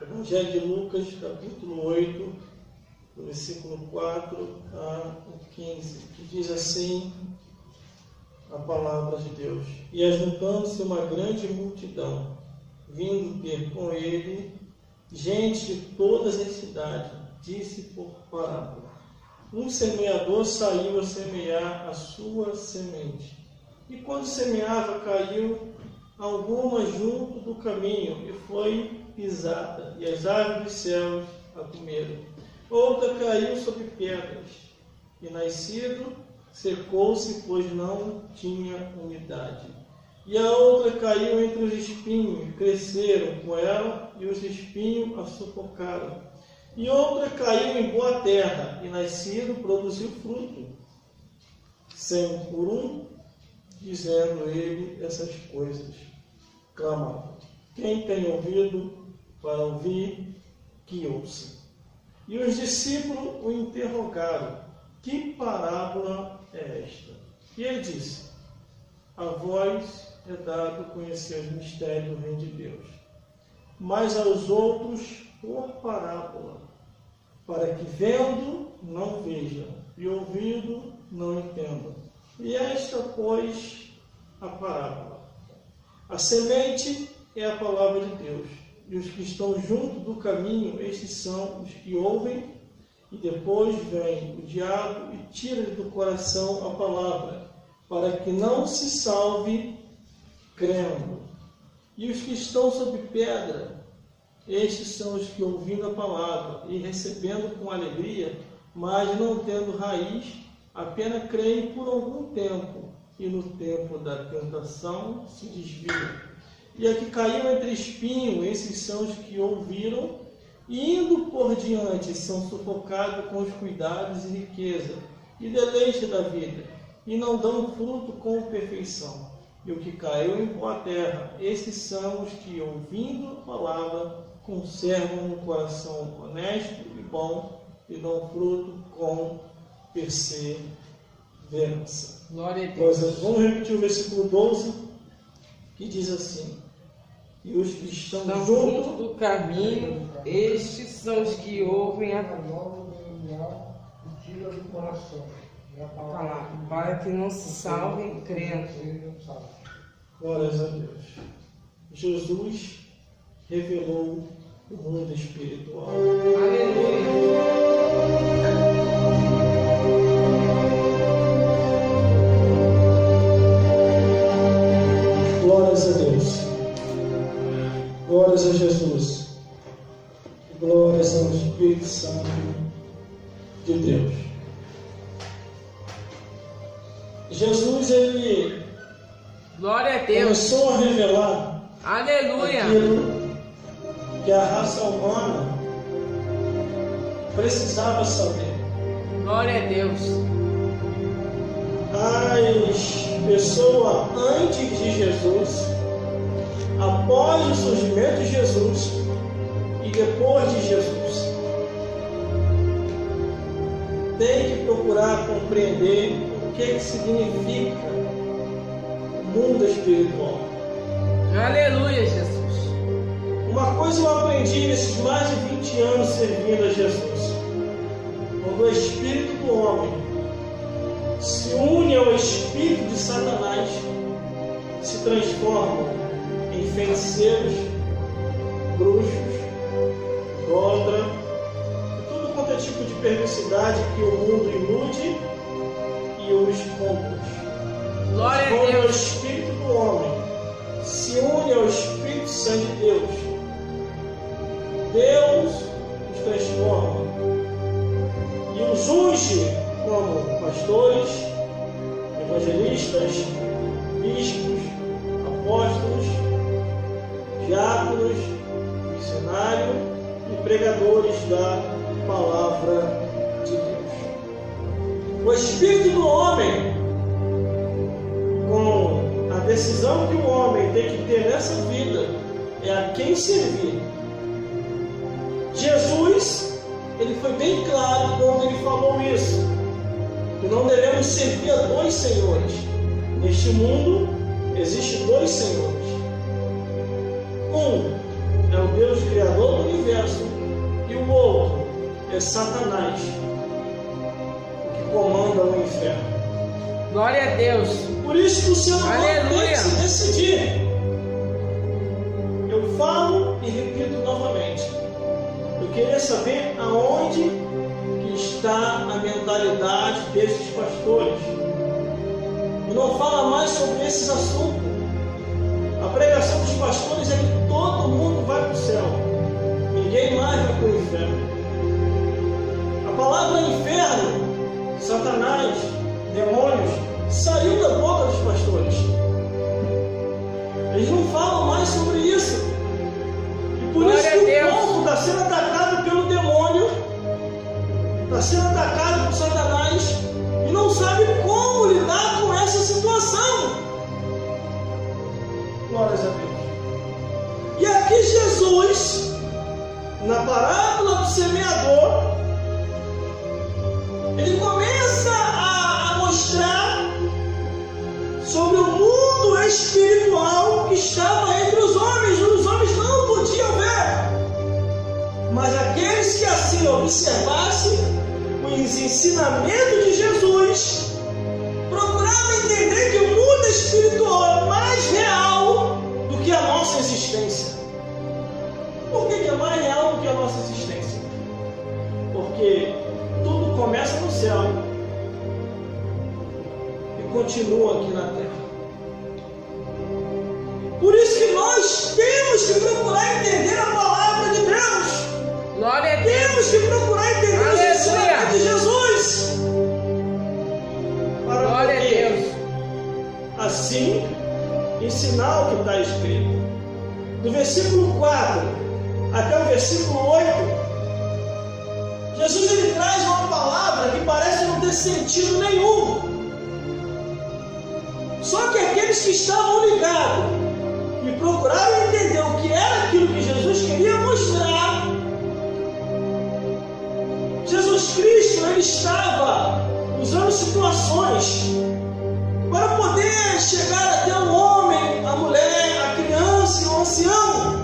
Evangelho de Lucas, capítulo 8, do versículo 4 a 15, que diz assim a palavra de Deus: E ajuntando-se uma grande multidão, vindo ter com ele gente de todas as cidades, disse por parábola: Um semeador saiu a semear a sua semente. E quando semeava, caiu alguma junto do caminho, e foi pisada, e as aves dos céus a comeram. Outra caiu sobre pedras, e nascido, secou-se, pois não tinha umidade. E a outra caiu entre os espinhos, cresceram com ela, e os espinhos a sufocaram. E outra caiu em boa terra, e nascido, produziu fruto, 100 por um, dizendo ele essas coisas. Clamava: Quem tem ouvido para ouvir, que ouça. E os discípulos o interrogaram: Que parábola é esta? E ele disse: A vós é dado conhecer os mistérios do reino de Deus, mas aos outros por parábola, para que vendo não vejam, e ouvindo não entendam. E esta, pois, a parábola. A semente é a palavra de Deus, e os que estão junto do caminho, estes são os que ouvem, e depois vem o diabo e tira do coração a palavra, para que não se salve crendo. E os que estão sob pedra, estes são os que, ouvindo a palavra e recebendo com alegria, mas não tendo raiz, apenas creem por algum tempo, e no tempo da tentação se desviam. E a que caiu entre espinhos, esses são os que ouviram, e indo por diante são sufocados com os cuidados e riqueza, e deleite da vida, e não dão fruto com perfeição. E o que caiu em boa terra, esses são os que, ouvindo a palavra, conservam no coração honesto e bom, e dão fruto com perseverança. Glória a Deus. Vamos repetir o versículo 12, que diz assim: E os que estão junto do caminho, estes são os que ouvem a tira do coração palavra, para que não se salvem crendo. Glórias a Deus. Jesus revelou o mundo espiritual. Aleluia. Glórias a Deus. Glórias a Jesus. Glórias ao Espírito Santo de Deus. Jesus, ele Glória a Deus. começou a revelar Aleluia. aquilo que a raça humana precisava saber. Glória a Deus. As pessoas antes de Jesus, após o surgimento de Jesus e depois de Jesus, tem que procurar compreender o que significa o mundo espiritual. Aleluia, Jesus. Uma coisa eu aprendi nesses mais de 20 anos servindo a Jesus: quando o espírito do homem se une ao espírito de Satanás, se transformam em feiticeiros, bruxos, idólatra, tudo quanto é tipo de perversidade que o mundo ilude e os conduz. Glória a Quando o Deus. espírito do homem se une ao Espírito Santo de Deus, Deus os transforma e os unge como pastores, evangelistas, bispos, apóstolos, diáconos, missionários e pregadores da palavra de Deus. O Espírito do homem, com a decisão que o homem tem que ter nessa vida, é a quem servir. Jesus, ele foi bem claro quando ele falou isso, que não devemos servir a dois senhores. Neste mundo existem dois senhores. Um é o Deus Criador do universo, é Satanás o que comanda o inferno. Glória a Deus. Por isso que o ser humano tem que se decidir. Eu falo e repito novamente. Eu queria saber aonde que está a mentalidade desses pastores. E não fala mais sobre esses assuntos. A pregação dos pastores é que todo mundo vai para o céu. Ninguém mais vai para o inferno. A palavra inferno, Satanás, demônios, saiu da boca dos pastores. Eles não falam mais sobre isso. E por isso que o povo está sendo atacado pelo demônio, está sendo atacado por Satanás e não sabe como lidar com essa situação. Glórias a Deus. E aqui Jesus, na parábola do semeador, ele começa a mostrar sobre o mundo espiritual que estava entre os homens não podiam ver. Mas aqueles que assim observassem os ensinamentos de Jesus, procuravam entender que o mundo espiritual é mais real do que a nossa existência. Por que é mais real do que a nossa existência? Porque tudo começa no céu e continua aqui na terra. Por isso que nós temos que procurar entender a palavra de Deus. Glória a Deus. Temos que procurar entender os ensinamentos de Jesus. Para Glória poder, a Deus. assim, ensinar o que está escrito. Do versículo 4 até o versículo 8, Jesus ele traz uma palavra que parece não ter sentido nenhum. Só que aqueles que estavam ligados e procuraram entender o que era aquilo que Jesus queria mostrar, Jesus Cristo ele estava usando situações para poder chegar até o homem, a mulher, a criança e o ancião,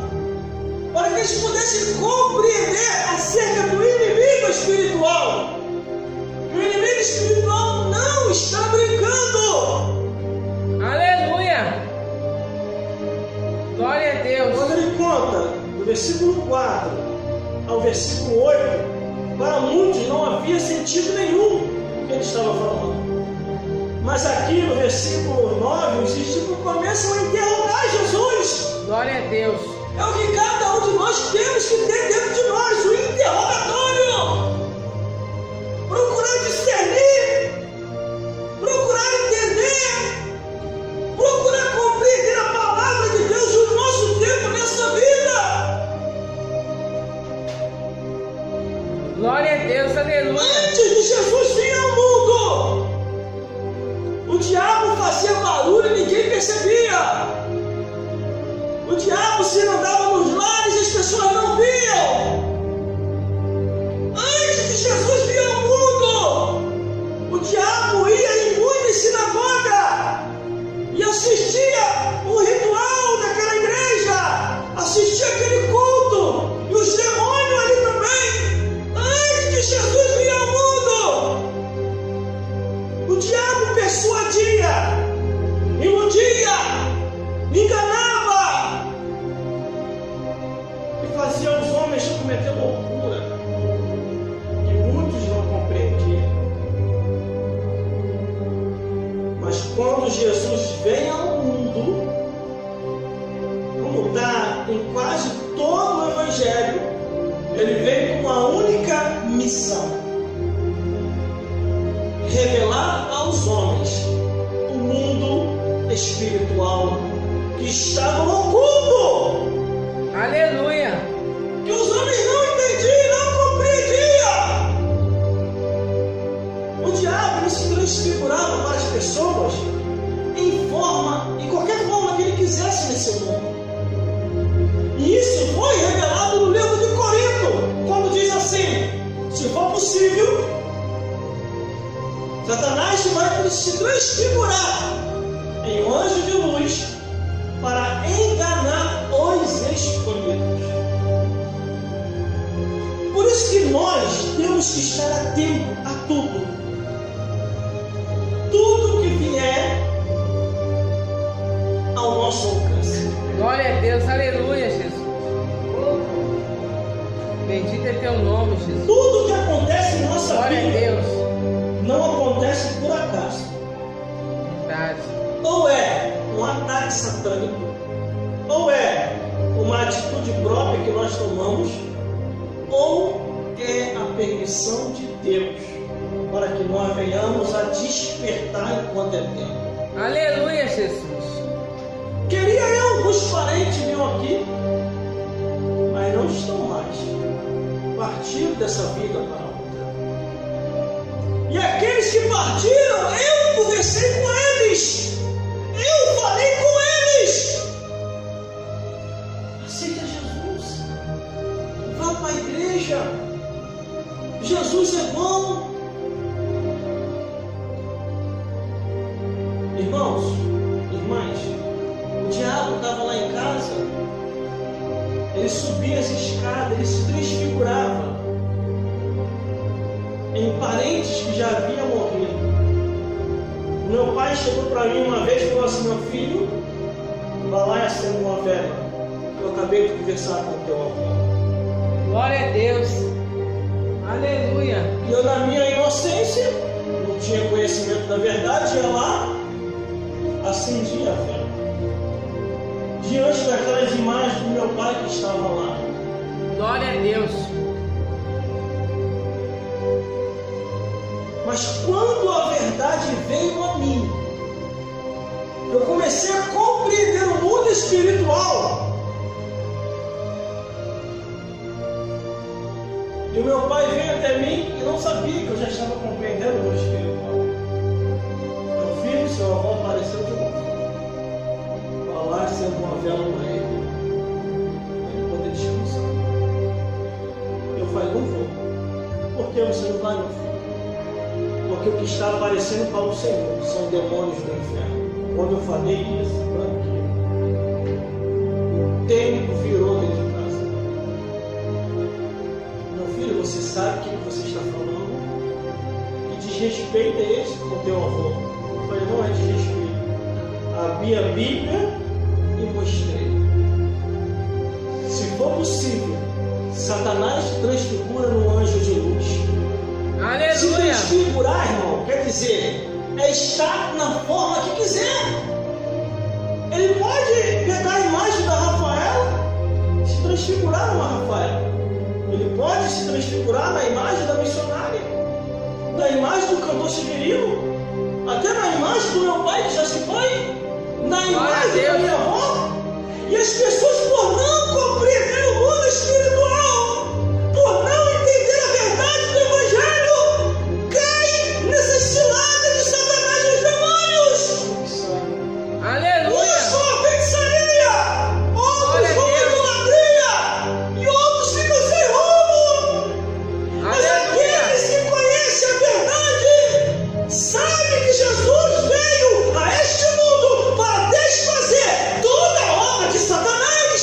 para que eles pudessem compreender acerca do inimigo espiritual. O inimigo espiritual não está brincando. Aleluia. Glória a Deus. Quando ele conta do versículo 4 ao versículo 8, para muitos não havia sentido nenhum o que ele estava falando. Mas aqui no versículo 9, os discípulos começam a interrogar Jesus. Glória a Deus. É o que cada um de nós temos que ter dentro de nós, o interrogatório. Procurar discernir, procurar entender, procurar compreender a palavra de Deus no nosso tempo nessa vida. Glória a Deus, aleluia. Antes de Jesus vir ao mundo, o diabo fazia barulho e ninguém percebia. O diabo se andava nos lares e as pessoas não viam. Antes de Jesus vir ao mundo, o diabo ia em muitas sinagogas e assistia o ritual daquela igreja, assistia aquele culto, e os demônios ali também. Antes de Jesus vir ao mundo, o diabo persuadia, iludia, enganava e fazia os homens cometer loucura que muitos não compreendiam. Mas quando Jesus vem ao mundo, como está em quase todo o Evangelho, ele vem com uma única missão: revelar aos homens o mundo espiritual que estava oculto. Aleluia. Que os homens não entendiam, não compreendiam. O diabo ele se transfigurava para as pessoas em qualquer forma que ele quisesse nesse mundo. E isso foi revelado no livro de Corinto, quando diz assim: se for possível, Satanás vai se transfigurar em um anjo de luz para enganar os escolhidos. Por isso que nós temos que estar atento a tudo. Tudo que vier ao nosso alcance. Glória a Deus, aleluia, Jesus. Bendito é teu nome, Jesus. Tudo que acontece em nossa Glória vida a Deus. não acontece por acaso. Verdade. Ou é um ataque satânico, ou é uma atitude própria que nós tomamos, ou é a permissão de Deus para que nós venhamos a despertar enquanto é tempo. Aleluia, Jesus. Queria eu alguns parentes meus aqui, mas não estão mais. Partiram dessa vida para outra. E aqueles que partiram, eu conversei com eles. Eu falei com eles. Aceita Jesus. Vá para a igreja. Jesus é bom. Irmãos, irmãs, o diabo estava lá em casa. Ele subia as escadas, ele se transfigurava em parentes que já haviam morrido. Meu pai chegou para mim uma vez e falou assim: meu filho, vá lá e acenda uma vela. Eu acabei de conversar com o teu avô. Glória a Deus. Aleluia. E eu, na minha inocência, não tinha conhecimento da verdade, ia lá, acendia a vela. Diante daquelas imagens do meu pai que estava lá. Glória a Deus. Mas quando a verdade veio a mim, eu comecei a compreender o mundo espiritual. E o meu pai veio até mim e não sabia que eu já estava compreendendo o mundo espiritual. Meu filho, seu avô apareceu de novo. Vai lá, acende uma vela para ele poder descansar. Eu falei: não vou. Por que você não vai, meu filho? Porque o que está aparecendo para o Senhor são demônios do inferno. Quando eu falei isso, tranquilo, o tempo virou dentro de casa. Meu filho, você sabe o que você está falando? Que desrespeito é esse com o teu avô? Eu falei: não é desrespeito. Abri a Bíblia e mostrei. Se for possível, Satanás te transfigura no anjo de luz. Aleluia. Se transfigurar, irmão, quer dizer, é estar na forma que quiser. Ele pode pegar a imagem da Rafaela e se transfigurar numa Rafaela. Ele pode se transfigurar na imagem da missionária, na imagem do cantor Severino, até na imagem do meu pai que já se foi, na imagem da minha avó. E as pessoas, por não compreender o mundo espiritual, por não entender a verdade do Evangelho, caem nessa cilada de Satanás e os demônios. Aleluia. Uns vão à feitiçaria, outros vão à idolatria e outros ficam sem rumo. Mas aqueles que conhecem a verdade sabem que Jesus veio a este mundo para desfazer toda a obra de Satanás.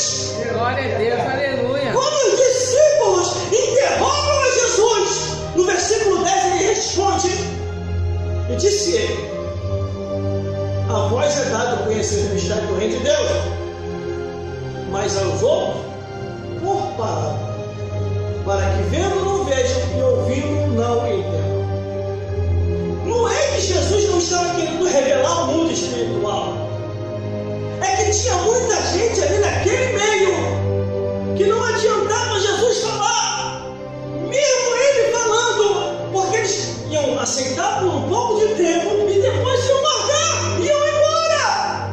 Glória a Deus, aleluia. Quando os discípulos interrogam a Jesus, no versículo 10 ele responde, e disse ele: a vós é dado conhecer o mistério do reino de Deus, mas aos outros por parábola, para que vendo não vejam e ouvindo não entendam. Não é que Jesus não estava querendo revelar o mundo espiritual, é que tinha muita gente ali naquele meio que não adiantava Jesus falar, mesmo ele falando, porque eles iam aceitar por um pouco de tempo e depois iam largar, iam embora.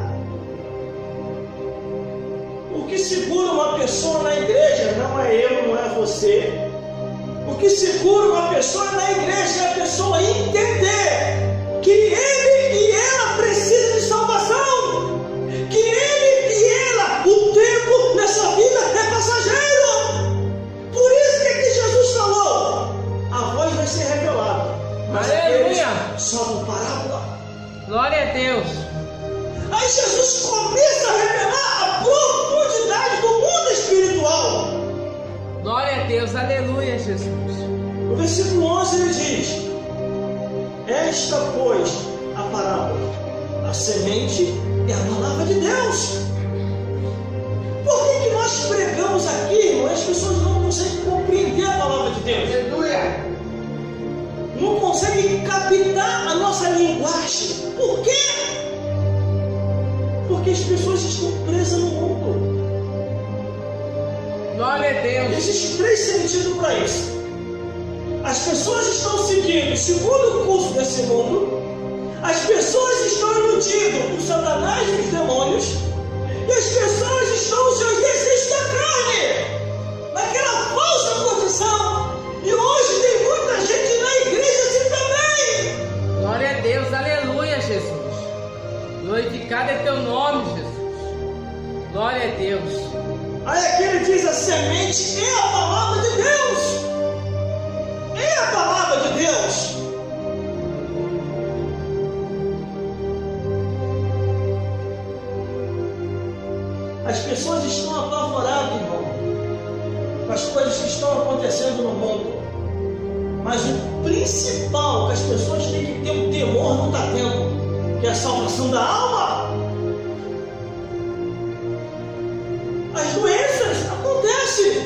O que segura uma pessoa na igreja não é eu, não é você. O que segura uma pessoa na igreja é a pessoa entender que ele e ela precisam de salvação, que ele e ela, o tempo nessa vida é passageiro. Por isso que Jesus falou: a voz vai ser revelada, mas aqueles só por parábola. Glória a Deus. Aí Jesus começa a revelar a profundidade do mundo espiritual. Glória a Deus. Deus, aleluia, Jesus. No versículo 11 ele diz: esta, pois, a parábola, a semente é a palavra de Deus. Por que nós pregamos aqui, irmão? As pessoas não conseguem compreender a palavra de Deus. Aleluia. Não conseguem captar a nossa linguagem. Por quê? Porque as pessoas estão presas no mundo. Glória a Deus. Existem três sentidos para isso. As pessoas estão seguindo segundo o curso desse mundo. As pessoas estão iludidas por Satanás e os demônios. E as pessoas estão nos seus desejos da carne, naquela falsa posição. E hoje tem muita gente na igreja assim também. Glória a Deus, aleluia, Jesus. Glorificado é teu nome, Jesus. Glória a Deus. Aí aqui ele diz: a semente é a palavra de Deus. É a palavra de Deus. As pessoas estão apavoradas, irmão, com as coisas que estão acontecendo no mundo. Mas o principal que as pessoas têm que ter um temor, não está tendo, que é a salvação da alma. As doenças acontecem,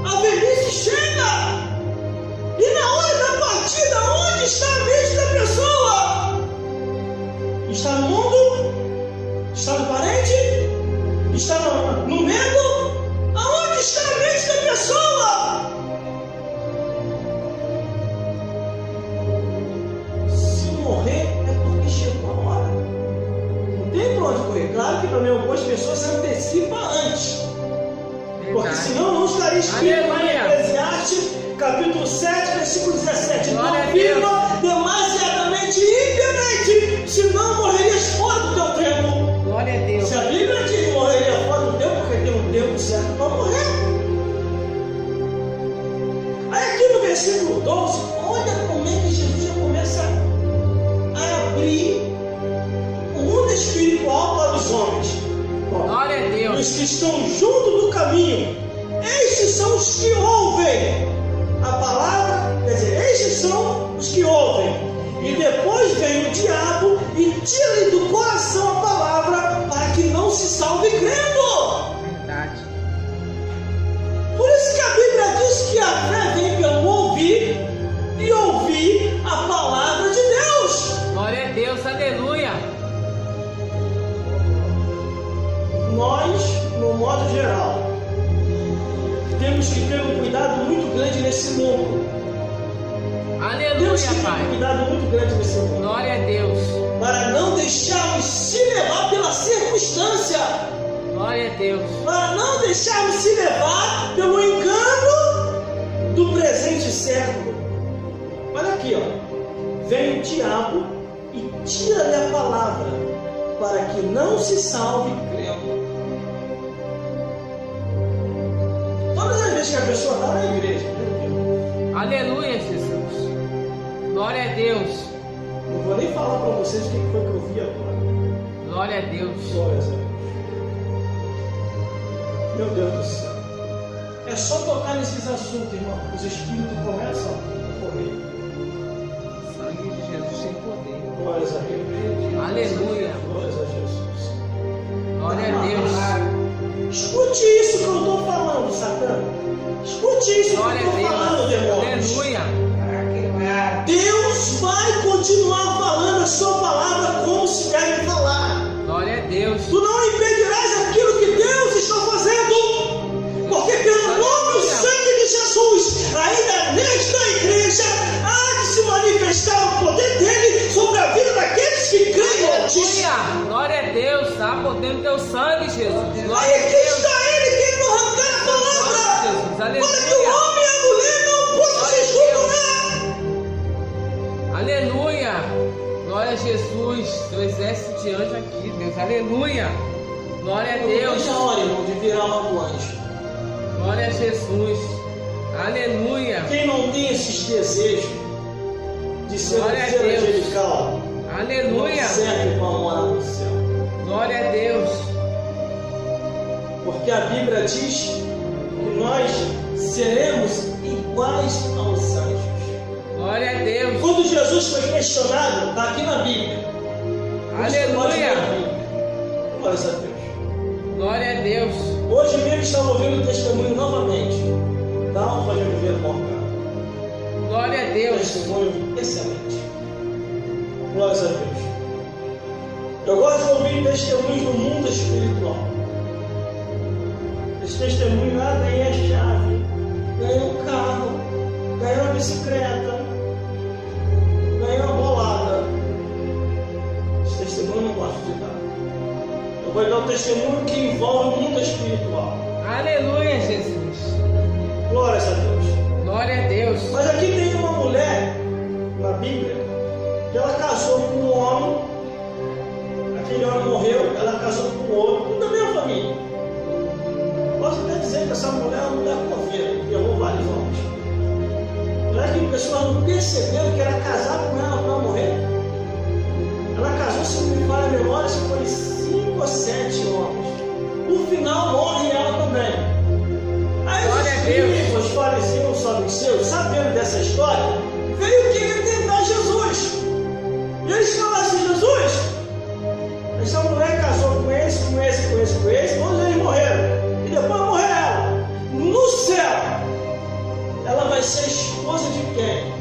a velhice chega, e na hora da partida, onde está a mente da pessoa? Está no mundo? Está no parente? Está no medo? Aonde está a mente da pessoa? Se morrer é porque chegou a hora. Não tem para onde correr. Claro que também algumas pessoas se antecipam antes. Porque senão não estaria escrito lá em Eclesiastes, capítulo 7, versículo 17. Glória não viva demasiadamente impiamente, senão morrerias fora do teu tempo. Glória a Deus. Se a Bíblia diz que morreria fora do tempo, porque tem um tempo certo para morrer. Aí aqui no versículo 12, olha como é que Jesus já começa a abrir o mundo espiritual para os homens. Glória a Deus. Os que estão junto do caminho, estes são os que ouvem a palavra, quer dizer, estes são os que ouvem. E depois vem o diabo e tira do coração a palavra para que não se salve crendo. Verdade. Por isso que a Bíblia diz que a fé vem pelo ouvir e ouvir a palavra de Deus. Glória a Deus, aleluia. Nós, no modo geral, temos que ter um cuidado muito grande nesse mundo. Aleluia, Temos que ter um Pai. cuidado muito grande nesse mundo. Glória a Deus. Para não deixarmos se levar pela circunstância. Glória a Deus. Para não deixarmos se levar pelo engano do presente século. Olha aqui, ó. Vem o diabo e tira-lhe a palavra, para que não se salve crendo. Todas as vezes que a pessoa está na igreja, Aleluia, Jesus. Glória a Deus. não vou nem falar para vocês o que foi que eu vi agora. Glória a Deus. Glórias a Deus. Meu Deus do céu. É só tocar nesses assuntos, irmão. Os espíritos começam a correr. Sangue de Jesus tem poder. Glórias a Deus. Aleluia. Glórias a Jesus. Glória a Deus. Escute isso que eu estou falando, Satã. Escute isso que eu Glória a estou falando, Deus. demônios. Aleluia. Deus vai continuar falando a sua palavra como se deve falar. Glória a Deus. Tu não impedirás aquilo que Deus está fazendo. Porque pelo nome e sangue de Jesus, ainda nesta igreja, há de se manifestar o poder dele sobre a vida daqueles que creem em Altíssimo. Aleluia. Glória a Deus. Está podendo teu sangue, Jesus. Glória Aí a aqui Deus. está ele querendo arrancar a palavra. Jesus. Para que o Aleluia. homem e a mulher não possam se escutar. Aleluia. Glória a Jesus. Teu exército de anjo aqui, Deus. Aleluia. Glória a Deus. Veja a hora, irmão, de virar logo anjo. Glória a Jesus. Aleluia. Quem não tem esses desejos de ser Glória a um ser Deus. angelical, Aleluia. não serve para morar no céu. Glória a Deus. Porque a Bíblia diz que nós seremos iguais aos anjos. Glória a Deus. Quando Jesus foi questionado, está aqui na Bíblia. Aleluia. Glória a Deus. Glória a Deus. Hoje mesmo estava ouvindo o testemunho novamente da Alfa de Oliveira Morgado. Glória a Deus. Testemunho excelente. Glória a Deus. Eu gosto de ouvir testemunhos do mundo espiritual. Esse testemunho, ganhei a chave, ganhei um carro, ganhei uma bicicleta, ganhei uma bolada. Esse testemunho eu não gosto de dar. Eu vou dar um testemunho que envolve o mundo espiritual. Aleluia, Jesus. Glórias a Deus. Glória a Deus. Mas aqui tem uma mulher na Bíblia que ela casou com um homem, aquele homem morreu, ela casou com outro, da mesma família. Posso até dizer que essa mulher é uma mulher coveira, que levou vários homens. Não é que as pessoas não perceberam que era casar com ela para morrer? Ela casou, se não me falha a memória, se foi 5 ou 7 homens. No final morre ela também. Aí os filhos faleciam só dos seus, sabendo dessa história, veio querer tentar Jesus. E eles falaram assim: Jesus, essa mulher casou com esse, todos eles morreram. E depois morreu ela. No céu, ela vai ser esposa de quem?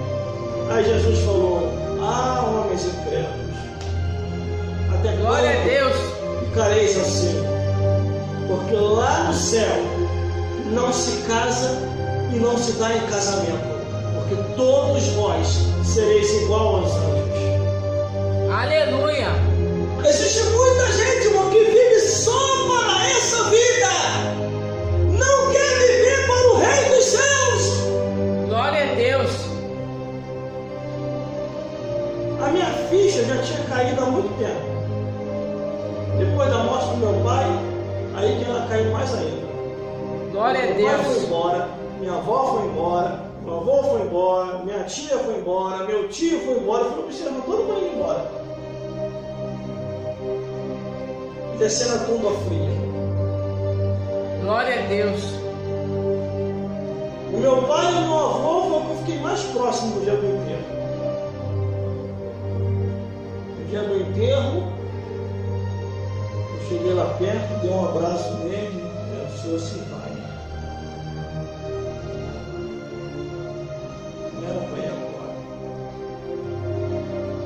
Aí Jesus falou: homens incrédulos, até glória a Deus, ficareis assim, porque lá no céu não se casa e não se dá em casamento, porque todos vós sereis igual aos anjos. Aleluia. Existe muita gente, irmão, que vive só para essa vida, não quer viver para o Rei dos Céus. Glória a Deus. A minha ficha já tinha caído há muito tempo. Depois da morte do meu pai, aí que ela caiu mais ainda. Glória a Deus. Meu pai foi embora, minha avó foi embora, meu avô foi embora, minha tia foi embora, meu tio foi embora, eu falei: observa, todo mundo indo embora. Descendo a tumba fria. Glória a Deus. O meu pai e o meu avô foi o que eu fiquei mais próximo do dia do enterro. No dia do enterro, eu cheguei lá perto, dei um abraço nele, o senhor se vai. Não era para ir agora.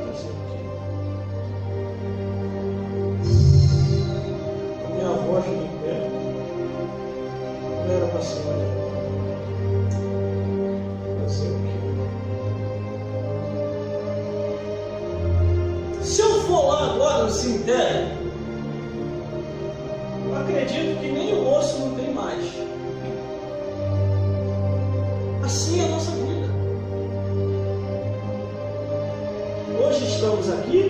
Não sei o quê. A minha avó chegou perto. Não era para ser agora. Não sei o quê. Se eu for lá agora no cemitério, eu acredito que nem o osso não tem mais. Assim é a nossa vida. Hoje estamos aqui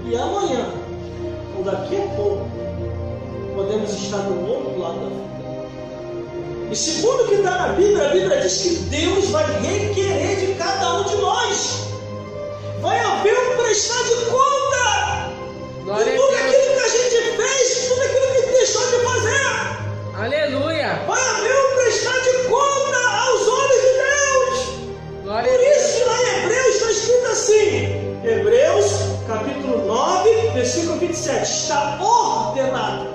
e amanhã, ou daqui a pouco, podemos estar do outro lado da vida. E segundo o que está na Bíblia, a Bíblia diz que Deus vai requerer de cada um de nós. Vai haver um prestar de conta de tudo aquilo que a gente fez, de tudo aquilo que deixou de fazer. Aleluia. Vai haver um prestar de conta aos olhos de Deus. Glória Por isso que lá em Hebreus está escrito assim, Hebreus capítulo 9, versículo 27, está ordenado.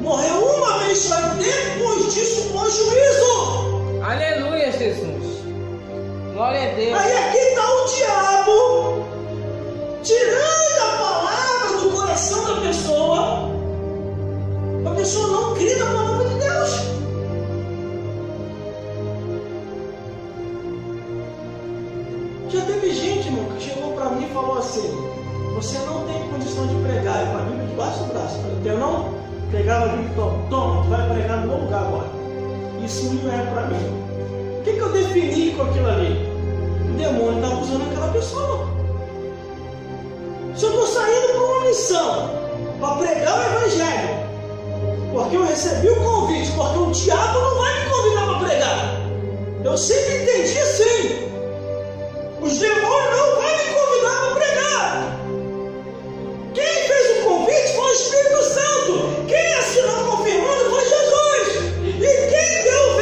Morreu uma vez só, depois disso o juízo. Aleluia, Jesus. Glória a Deus. Aí aqui está o diabo tirando a palavra do coração da pessoa. A pessoa não crê na palavra de Deus. Já teve gente, irmão, que chegou para mim e falou assim: você não tem condição de pregar. Eu com a Bíblia debaixo do braço. Eu não pegava a Bíblia e falava: toma, tu vai pregar no meu lugar agora. Isso não é para mim. O que eu defini com aquilo ali? O demônio estava usando aquela pessoa. Se eu estou saindo para uma missão, para pregar o Evangelho, porque eu recebi o convite, porque o diabo não vai me convidar para pregar. Eu sempre entendi assim. Os demônios não vão me convidar para pregar. Quem fez o convite foi o Espírito Santo. Quem assinou confirmando foi Jesus. E quem deu o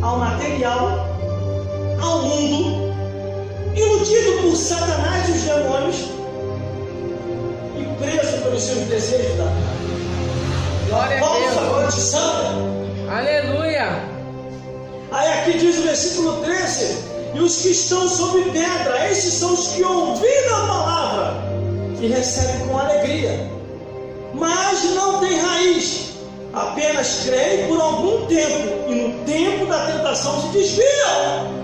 ao material, ao mundo, iludido por Satanás e os demônios e preso pelos seus desejos da carne. Glória a Vamos Deus. agora de santa. Aleluia. Aí aqui diz o versículo 13: e os que estão sob pedra, esses são os que ouviram a palavra e recebem com alegria, mas não tem raiz, apenas creem por algum tempo e no tempo da tentação se desviam.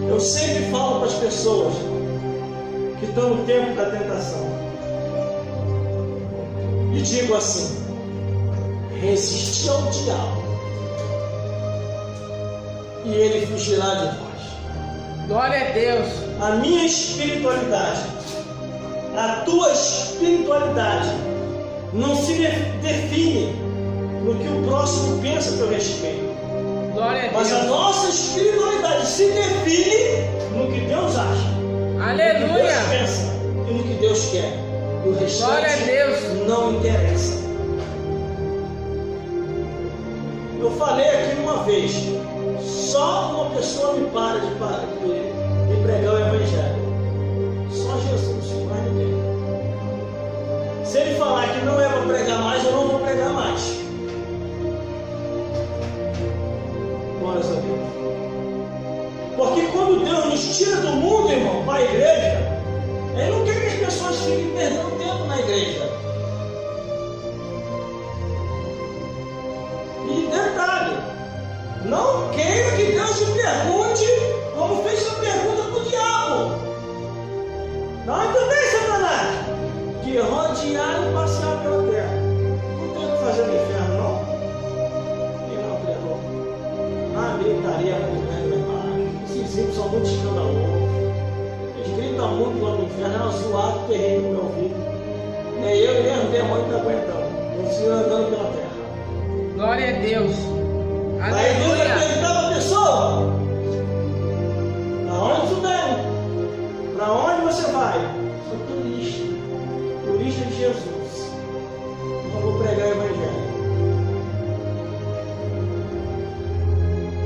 Eu sempre falo para as pessoas que estão no tempo da tentação e digo assim: resistir ao diabo e ele fugirá de vós. Glória a Deus. A minha espiritualidade, a tua espiritualidade não se define no que o próximo pensa a teu respeito, Glória a mas a Deus. nossa espiritualidade se define no que Deus acha, no que Aleluia. Deus pensa e no que Deus quer. E o Glória a restante Deus. não interessa. Eu falei aqui uma vez, só uma pessoa me para de pregar o Evangelho. Só Jesus, mais ninguém. Se ele falar que não é para pregar mais, eu não vou pregar mais. Glórias a Deus. Porque quando Deus nos tira do mundo, irmão, para a igreja, Ele não quer que as pessoas fiquem perdendo tempo na igreja. E detalhe, não queira que Deus te pergunte como fez sua pergunta para o diabo. Não também, Satanás, que rodear e passear pela terra. Não tem o que fazer no inferno, não? E não, criador. A gritaria muito grande, mas esses ímpios são muito escandalosos. Eles gritam muito lá no inferno, é uma zoada terrível no meu ouvido. Nem eu nem os demônios estão aguentando. Eles estão andando pela terra. Glória a Deus. Aí Deus vai Aleluia. perguntar para a pessoa: para onde tu vem? Para onde você vai? Sou turista. Turista de Jesus. Não vou pregar o Evangelho.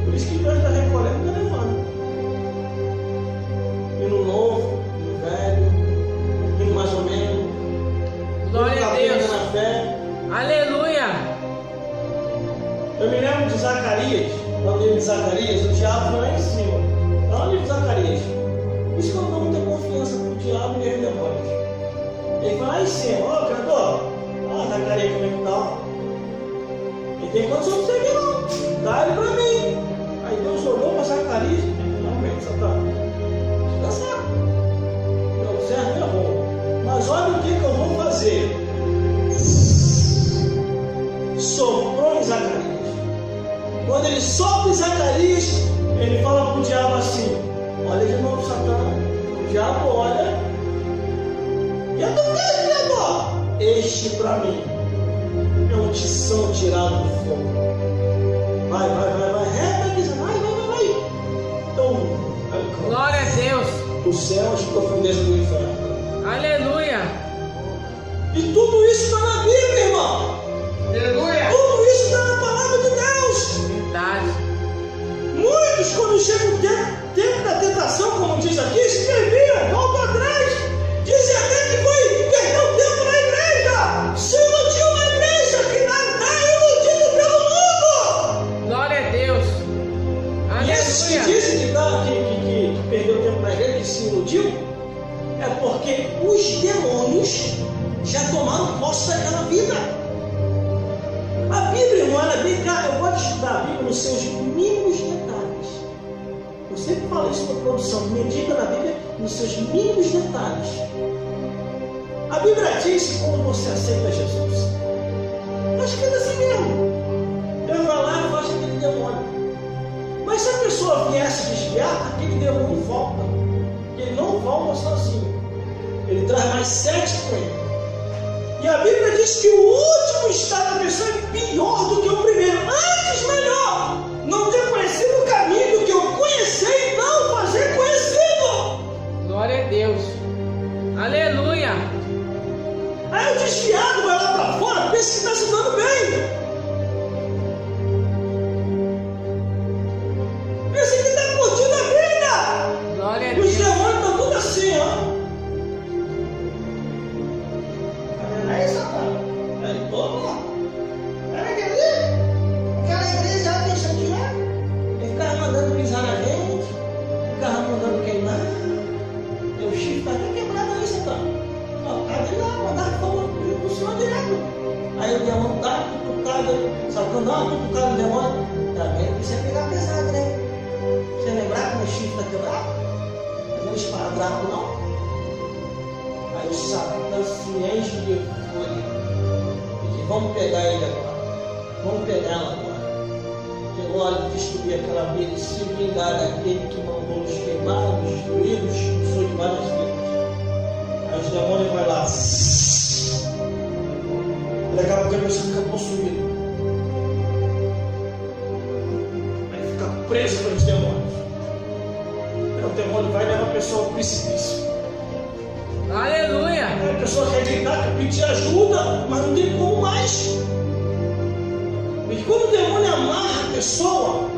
Por isso que Deus está recolhendo e está levando. E no novo, no velho, indo mais ou menos. Glória a Deus. Deus. Na fé. Aleluia. Eu me lembro de Zacarias, quando ele de Zacarias, o diabo foi lá em cima. Lá no livro de Zacarias. Por isso que eu não dou muita confiança para o diabo e os demônios. Ele foi lá em cima: ó, criador, ó, Zacarias, como é que tá? Ele tem condição de você aqui não, dá ele para mim. Aí Deus olhou para Zacarias: realmente, Satanás, está certo. Meu servo é bom. Mas olha o que eu vou fazer. Soprou em Zacarias. Quando ele sopra em Zacarias, ele fala para o diabo assim: olha de novo, Satanás. O diabo olha: e eu também, criador. Este para mim é um tição tirado do fogo. Vai, reta aqui, vai. Então, Glória a Deus. o céu, as profundezas do inferno. Aleluia. E tudo isso está na Bíblia, irmão. Aleluia. Tudo isso está na palavra de Deus. Verdade. Muitos, quando chega o tempo da tentação, como diz aqui, escreviam, voltam atrás, dizem até que foi perder o tempo na igreja, se iludiu na igreja, que está iludido pelo mundo. Glória a Deus. E esses que Aleluia. dizem que perdeu o tempo na igreja, que se iludiu, é porque os demônios já tomaram posse daquela vida. A Bíblia, irmão, ela é bem clara. Eu gosto de estudar a Bíblia nos seus mínimos detalhes. Eu sempre falo isso na produção: medita na Bíblia nos seus mínimos detalhes. A Bíblia diz que quando você aceita Jesus, acho que é assim mesmo. Deus vai lá e faz aquele demônio. Mas se a pessoa vier se desviar, aquele demônio volta. Ele não volta sozinho. Ele traz mais 7 com ele. E a Bíblia diz que o último estado da pessoa é pior do que o primeiro. Antes, melhor não ter conhecido o caminho do que eu conhecer e não fazer conhecido. Glória a Deus. Aleluia. Aí o desviado vai lá para fora, pensa que está se dando bem. Aí o demônio dá uma cutucada, sabe quando dá uma cutucada no demônio? Também precisa pegar pesado, né? Você lembrar como o chifre está quebrado? Não é esparadrapo, não? Aí o Satã se enche de fúria e diz: vamos pegar ele agora, vamos pegar ela agora. Chegou a hora de destruir aquela vida e se vingar daquele que mandou nos queimar, nos destruir, nos expulsou de várias vidas. Aí os demônios vão lá. Daqui a pouco a pessoa fica possuída. Aí fica preso pelos demônios. Aí o demônio vai levar a pessoa ao precipício. Aleluia! Aí a pessoa quer gritar, quer pedir ajuda, mas não tem como mais. E quando o demônio amarra a pessoa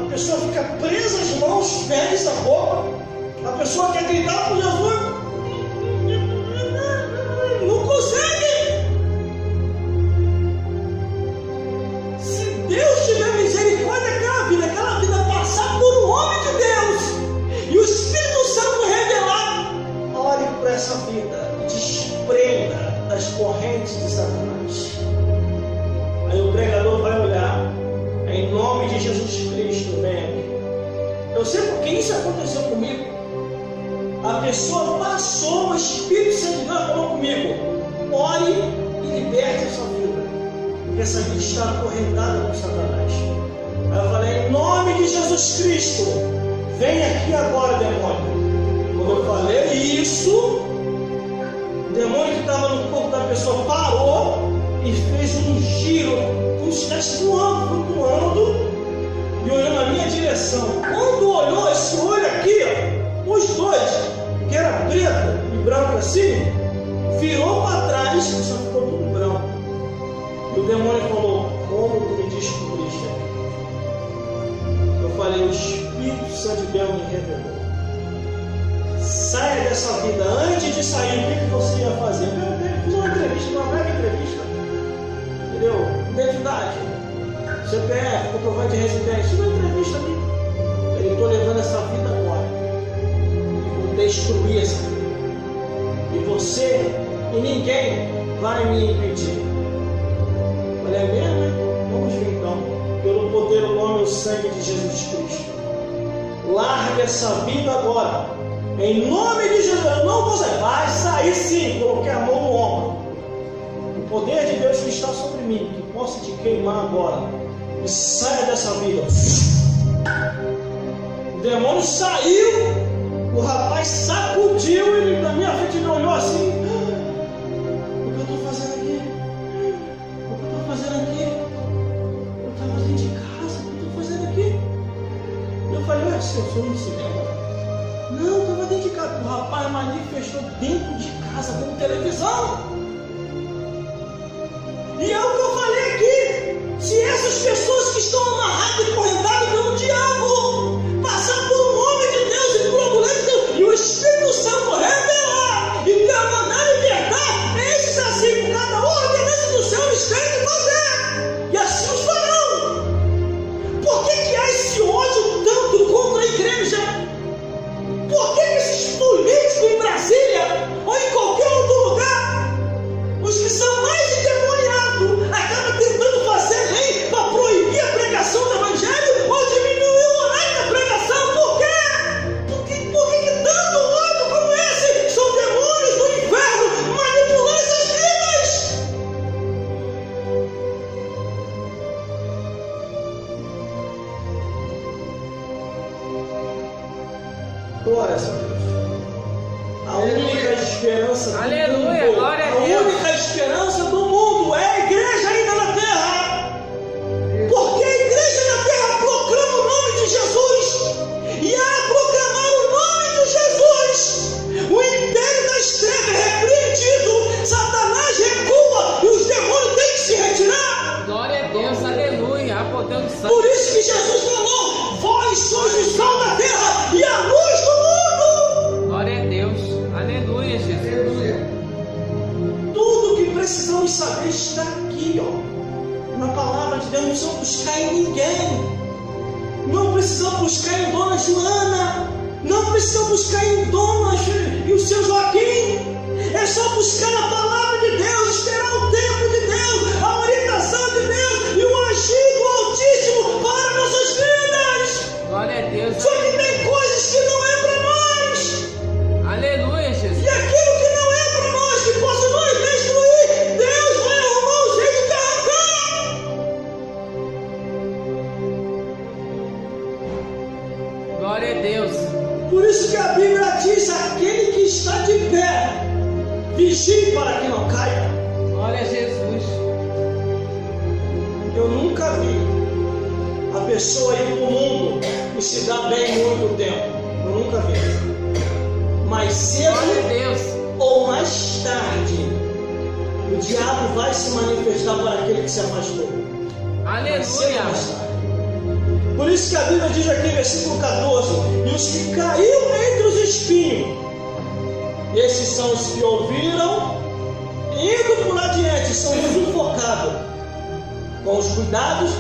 fica presa às mãos, pés, a boca. A pessoa quer gritar por Jesus, não consegue. Se Deus tiver misericórdia aquela vida passar por um homem de Deus e o Espírito Santo revelar, ore por essa vida e desprenda das correntes de Satanás. Aí o pregador vai olhar, em nome de Jesus Cristo, vem aqui. Eu sei porque isso aconteceu comigo. A pessoa passou, o Espírito Santo de Deus falou comigo: ore e liberte essa vida, porque essa vida está acorrentada com Satanás. Aí eu falei: em nome de Jesus Cristo, vem aqui agora, demônio. Quando eu falei isso, o demônio que estava no corpo da pessoa parou e fez um giro, como se estivesse flutuando e olhando na minha direção. Quando olhou esse olho aqui, ó, os dois, que era preto e branco assim, virou para trás e só ficou tudo branco. E o demônio falou: como tu me descobriste aqui? Eu falei: o Espírito Santo de Deus me revelou. Saia dessa vida. Antes de sair, o que você ia fazer? Eu fiz uma entrevista, uma breve entrevista. Entendeu? Identidade, CPF, comprovante de residência. Uma entrevista ali. Eu estou levando essa vida agora. E vou destruir essa vida. E você e ninguém vai me impedir. Olha, é mesmo, hein? Vamos ver então. Pelo poder, o nome e o sangue de Jesus Cristo. Larga essa vida agora. Em nome de Jesus. Eu não vou sair. Vai sair sim. Coloquei a mão no ombro. O poder de Deus que está sobre mim, que possa te queimar agora. E saia dessa vida. O demônio saiu. O rapaz sacudiu. Ele na minha frente, ele olhou assim: o que eu estou fazendo aqui? O que eu estou fazendo aqui? Eu estava dentro de casa. O que eu estou fazendo aqui? Eu falei: ué, seu sonho de cinema? Não, eu estava dentro de casa. O rapaz manifestou dentro de casa, com televisão. E é o que eu falei aqui: se essas pessoas que estão amarradas e correntadas pelo diabo passar por um homem de Deus e por uma mulher de Deus, e o Espírito Santo revelar e mandar libertar, esses assim, por cada ordenança do céu, eles têm que fazer, e assim os farão. Por que há esse ódio tanto contra a igreja? Por que esses políticos em Brasília ou em qualquer outro lugar, os que são mais endemoniados, acabam tentando fazer lei para proibir a pregação do Evangelho ou diminuir o horário da pregação? Por quê? Por que tanto ódio como esse? São demônios do inferno manipulando essas vidas. Glória a Deus. A única esperança do Aleluia, mundo, glória a a Deus. única esperança do mundo é a igreja ainda na terra. Porque a igreja na terra proclama o nome de Jesus. E a proclamar o nome de Jesus, o império das trevas é repreendido, Satanás recua e os demônios têm que se retirar. Glória a Deus, aleluia. A poder do sangue. Por isso que Jesus falou: vós sois o sal da terra e a luz do mundo. Glória a Deus, aleluia, Jesus. Tudo que precisamos saber está aqui, ó, na palavra de Deus. Não precisamos buscar em ninguém. Não precisamos buscar em Dona Joana. Não precisamos buscar em Dona e o seu Joaquim. É só buscar na palavra de Deus, esperar o tempo de Deus, a orientação a Bíblia diz: aquele que está de pé, vigie para que não caia. Glória a Jesus. Eu nunca vi a pessoa ir para o mundo e se dar bem muito tempo. Eu nunca vi. Mais cedo ou mais tarde, o diabo vai se manifestar para aquele que se afastou. Aleluia. Por isso que a Bíblia diz aqui, versículo 14: e os que caíram entre os espinhos, esses são os que ouviram, indo por adiante, são sufocados com os cuidados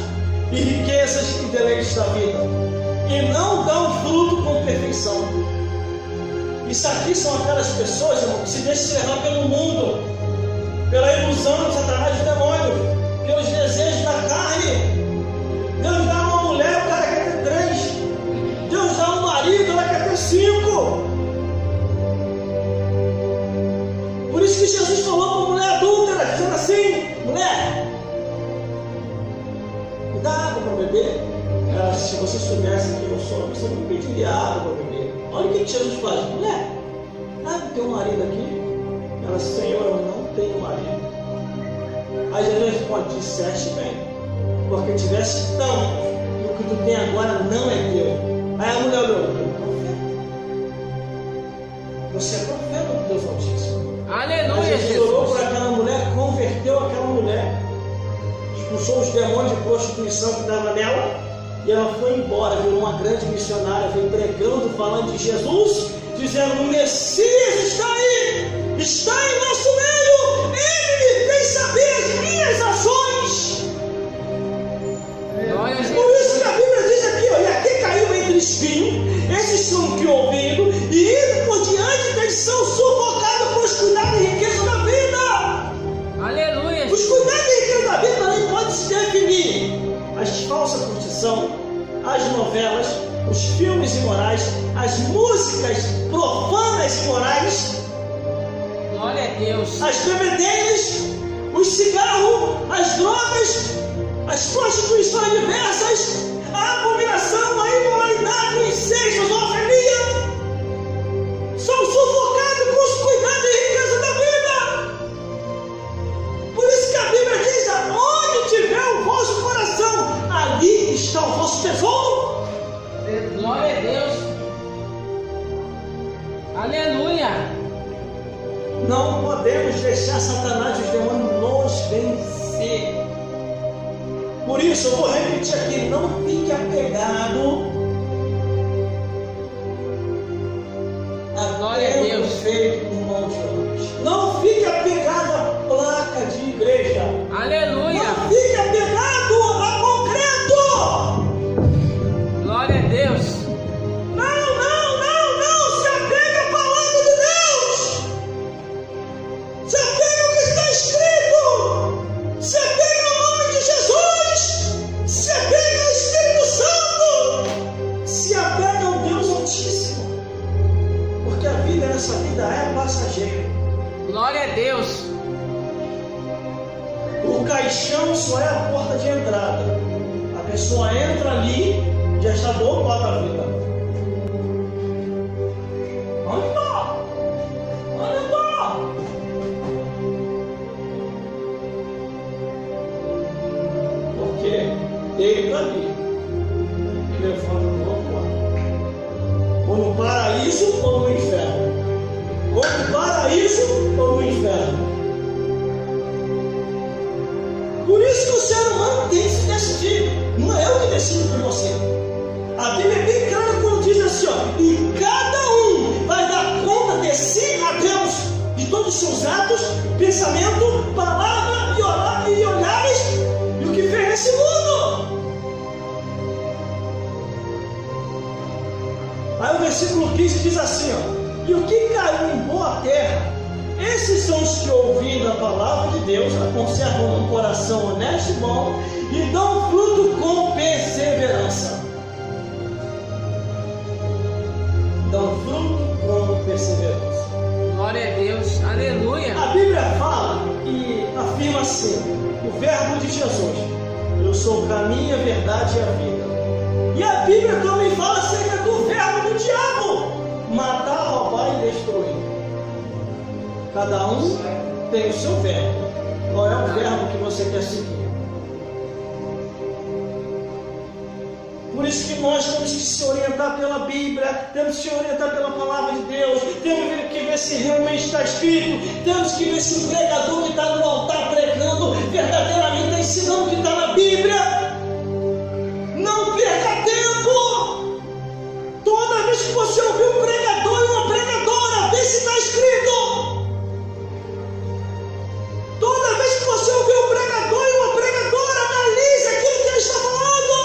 e riquezas e deleites da vida, e não dão fruto com perfeição. Isso aqui são aquelas pessoas, irmão, que se deixam levar pelo mundo, pela ilusão de Satanás e demônios, pelos desejos da carne. Deus dá uma mulher, o cara quer ter 3. Deus dá um marido, ela quer ter 5. Por isso que Jesus falou para a mulher adúltera, dizendo assim: mulher, me dá água para beber. Ela, se você soubesse quem eu sou, você não pediria água para beber. Olha o que Jesus faz: mulher, sabe teu marido aqui? Ela, Senhor, eu não tenho marido. Aí Jesus responde: disseste bem, porque tivesse tanto, e o que tu tem agora não é teu. Aí a mulher olhou: você é profeta do Deus Altíssimo. Aleluia. Aí Jesus orou por aquela mulher, converteu aquela mulher, expulsou os demônios de prostituição que estavam nela, e ela foi embora, virou uma grande missionária, veio pregando, falando de Jesus, dizendo: o Messias está aí, está em nosso meio, ele me fez saber as minhas ações. Por isso que a Bíblia diz aqui, ó, e aqui caiu entre espinhos, esses são que ouvindo, e indo por diante, eles são sufocados com os cuidados e riqueza da vida. Aleluia. Os cuidados e riqueza da vida também podem se definir: as falsas curtição, as novelas, os filmes imorais, as músicas profanas e imorais, glória a Deus, as bebedeiras, os cigarros, as drogas, as prostituições diversas, a abominação, a imoralidade, o incesto, a zoofilia, são sufocados com os cuidados e riqueza da vida. Por isso que a Bíblia diz: aonde tiver o vosso coração, ali está o vosso tesouro. glória a Deus, aleluia. Não podemos deixar Satanás e os demônios nos vencer. Por isso, eu vou repetir aqui: não fique apegado glória a Deus, feito por mão de homens. Não fique apegado à placa de igreja. aleluia. Não fique apegado a concreto. Glória a Deus. Não se apegue à palavra de Deus. Se apegue ao que está escrito. Se apegue ao nome de Jesus. Se apegue ao Espírito Santo. Se apegue ao Deus Altíssimo. Porque a vida nessa vida é passageira. Glória a Deus. O caixão só é a porta de entrada. A pessoa entra ali, já está do outro lado da vida. Onde está? Onde está? Porque deita ali e levanta do outro lado. Ou no paraíso ou no inferno. Ou no paraíso ou no inferno. Por isso que o ser humano tem que se decidir. Não é eu que decido por você. A Bíblia é bem clara quando diz assim, ó: e cada um vai dar conta de si a Deus, de todos os seus atos, pensamento, palavra e olhares, e o que fez nesse mundo. Aí o versículo 15 diz assim, ó: e o que caiu em boa terra, esses são os que, ouvindo a palavra de Deus, a conservam no coração honesto e bom, e dão fruto com perseverança. Dão fruto com perseverança. Glória a Deus, aleluia. A Bíblia fala e afirma assim: o verbo de Jesus: eu sou o caminho, a verdade e a vida. E a Bíblia também fala acerca do verbo do diabo: matar, Cada um tem o seu verbo. Qual é o verbo que você quer seguir? Por isso que nós temos que se orientar pela Bíblia, temos que se orientar pela Palavra de Deus, temos que ver se realmente está escrito, temos que ver se o pregador que está no altar pregando verdadeiramente está ensinando o que está na Bíblia. Não perca tempo! Toda vez que você ouvir um pregador e uma pregadora, vê se está escrito. Toda vez que você ouvir um pregador e uma pregadora, analise aquilo que ele está falando.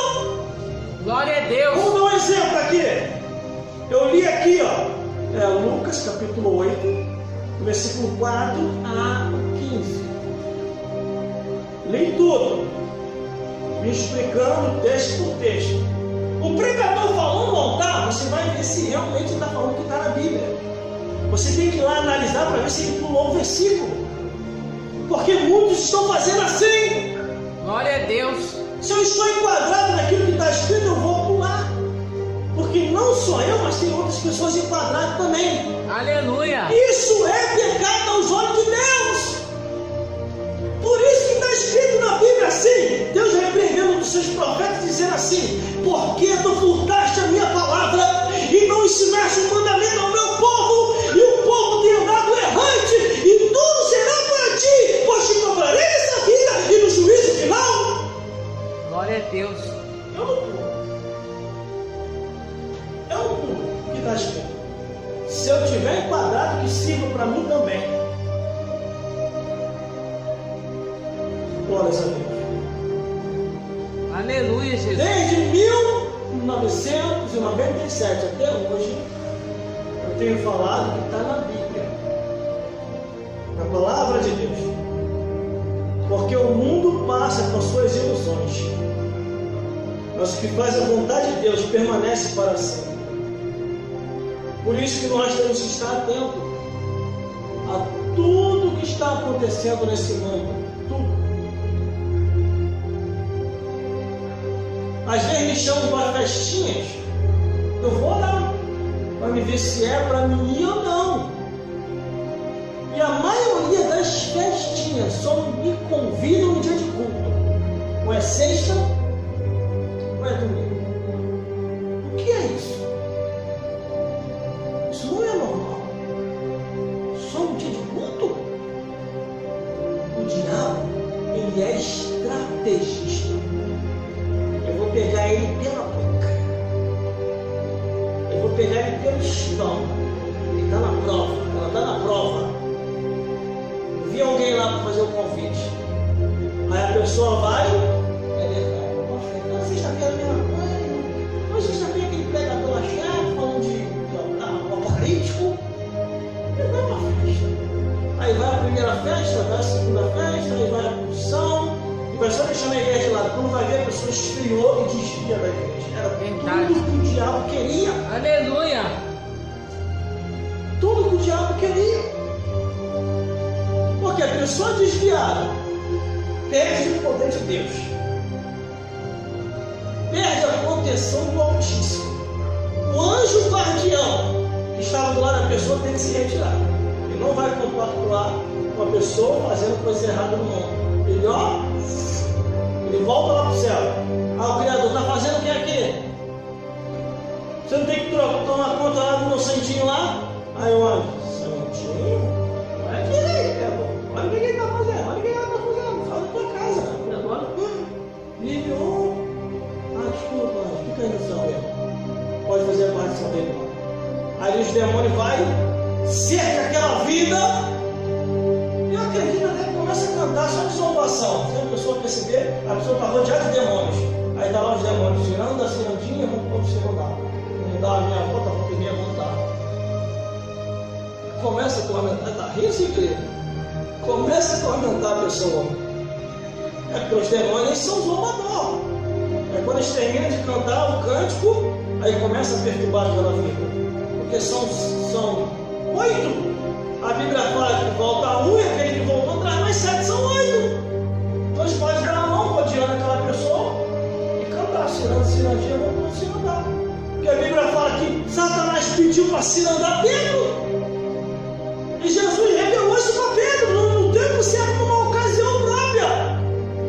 Glória a Deus. Vamos dar um exemplo aqui. Eu li aqui, Lucas capítulo 8, versículo 4 a 15. Li tudo, me explicando texto por texto. O pregador falando no altar, você vai ver se realmente está falando o que está na Bíblia. Você tem que ir lá analisar para ver se ele pulou o versículo. Porque muitos estão fazendo assim. Glória a Deus. Se eu estou enquadrado naquilo que está escrito, eu vou pular. Porque não só eu, mas tem outras pessoas enquadradas também. Aleluia. Isso é pecado aos olhos de Deus. Por isso que está escrito na Bíblia assim, Deus repreendendo dos seus profetas, dizendo assim: porque tu furtaste a minha palavra e não ensinaste o mandamento ao meu povo, e o povo tem andado errante, e tudo será para ti, pois te cobrarei nessa vida e no juízo final. Glória a Deus. Eu não pulo. Eu não pulo o que está escrito. Se eu tiver enquadrado, que sirva para mim também. Glórias a Deus. Aleluia, Jesus. Desde 1997 até hoje, eu tenho falado que está na Bíblia, na Palavra de Deus. Porque o mundo passa com as suas ilusões, mas o que faz a vontade de Deus permanece para sempre. Por isso que nós temos que estar atentos a tudo que está acontecendo nesse mundo. Tudo. Às vezes me chamam para festinhas, eu vou lá para me ver se é para mim ir ou não. E a maioria das festinhas só me convidam no dia de culto. Ou é sexta, ou é domingo. O que é isso? Isso não é normal. Só no dia de culto? O diabo, ele é estrategista. Eu vou pegar ele pela boca. Eu vou pegar ele pelo estômago. Ele está na prova, ela está na prova. Eu vi alguém lá para fazer o convite. Aí a pessoa vai, é verdade, eu posso ficar. Sexta-feira a mesma coisa. Hoje sexta-feira aquele pregador lá chato, falando de apocalíptico. Ele vai para a festa. Aí vai a primeira festa, vai a segunda festa, aí vai a produção. E vai só deixando a igreja de lado. Quando vai ver, a pessoa esfriou e desvia da igreja. Era tudo que o diabo queria. Aleluia. Tudo que o diabo queria. Porque a pessoa desviada perde o poder de Deus. Perde a proteção do Altíssimo. O anjo guardião que estava do lado da pessoa tem que se retirar. Ele não vai compactuar com a pessoa fazendo coisa errada no mundo. Ele volta lá para o céu. O Criador está fazendo o que aqui? Você não tem que tomar conta lá do meu santinho lá? Aí o anjo, santinho? Olha aqui, Criador. Olha o que ele está fazendo. Olha o que ele está fazendo. Fala da tua casa. O Criador vive desculpa, anjo. Fica aí no céu mesmo. Pode fazer a guardição dele lá. Aí os demônios vai, cerca aquela vida. Eu acredito até que começa a cantar só de zombação. Se a pessoa perceber, a pessoa está rodeada de demônios. Aí está lá os demônios tirando a cirandinha, vamos cirandar. Vamos dar a minha volta, vamos ter minha vontade. Começa a tormentar, está rindo sem querer. Começa a tormentar a pessoa. É porque os demônios são zombadores. É quando eles terminam de cantar o cântico, aí começa a perturbar aquela vida. Porque são 8. A Bíblia fala que volta 1 e aquele que voltou traz mais 7, são 8. Então eles podem dar a mão rodeando aquela pessoa e cantar, cirandinha, vamos cirandar. Porque a Bíblia fala que Satanás pediu para cirandar Pedro. E Jesus revelou isso para Pedro, não tem que ser uma ocasião própria.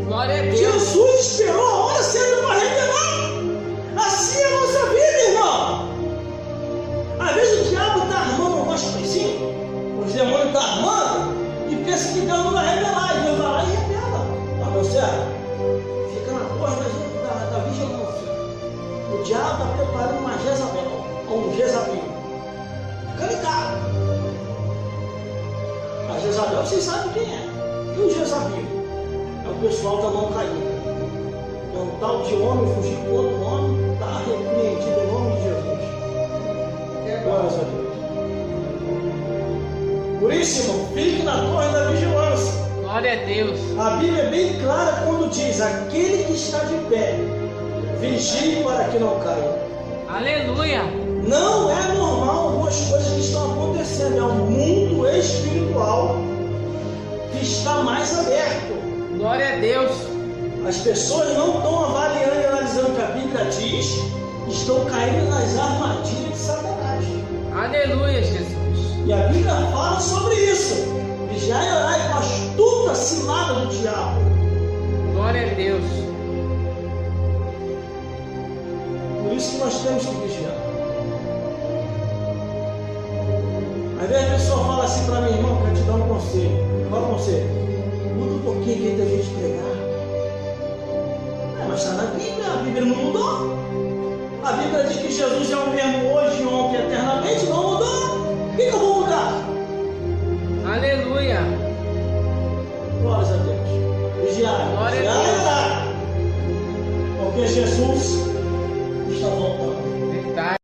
Glória a Deus. Jesus esperou a hora certa para revelar. Assim é a nossa vida, irmão. Às vezes o diabo está armando umas coisinhas, os demônios estão armando e pensa que Deus não vai revelar. E Deus vai lá e revela. Tá, meu servo? Fica na porta da vigilância. O diabo está preparando uma Jezabel, ou um Jezabel. Fica ligado. A Jezabel, vocês sabem quem é. E o Jezabel? É o pessoal da mão caída. É um tal de homem fugir com outro nome, está repreendido em nome de Jesus. Glórias a Deus. Por isso, irmão, fique na torre da vigilância. Glória a Deus. A Bíblia é bem clara quando diz: aquele que está de pé, vigie para que não caia. Aleluia. Não é normal algumas coisas que estão acontecendo. É um mundo espiritual que está mais aberto. Glória a Deus. As pessoas não estão avaliando e analisando o que a Bíblia diz, estão caindo nas armadilhas de Satanás. Aleluia, Jesus. E a Bíblia fala sobre isso. Vigiai e orai com a astuta cilada do diabo. Glória a Deus. Por isso que nós temos que vigiar. Às vezes a pessoa fala assim para mim: irmão, quero te dar um conselho. Qual é o conselho? Muda um pouquinho aqui da gente pregar. Mas está na Bíblia, a Bíblia não mudou. A Bíblia diz que Jesus é o mesmo hoje, ontem, eternamente, não mudou. O que eu vou mudar? Aleluia.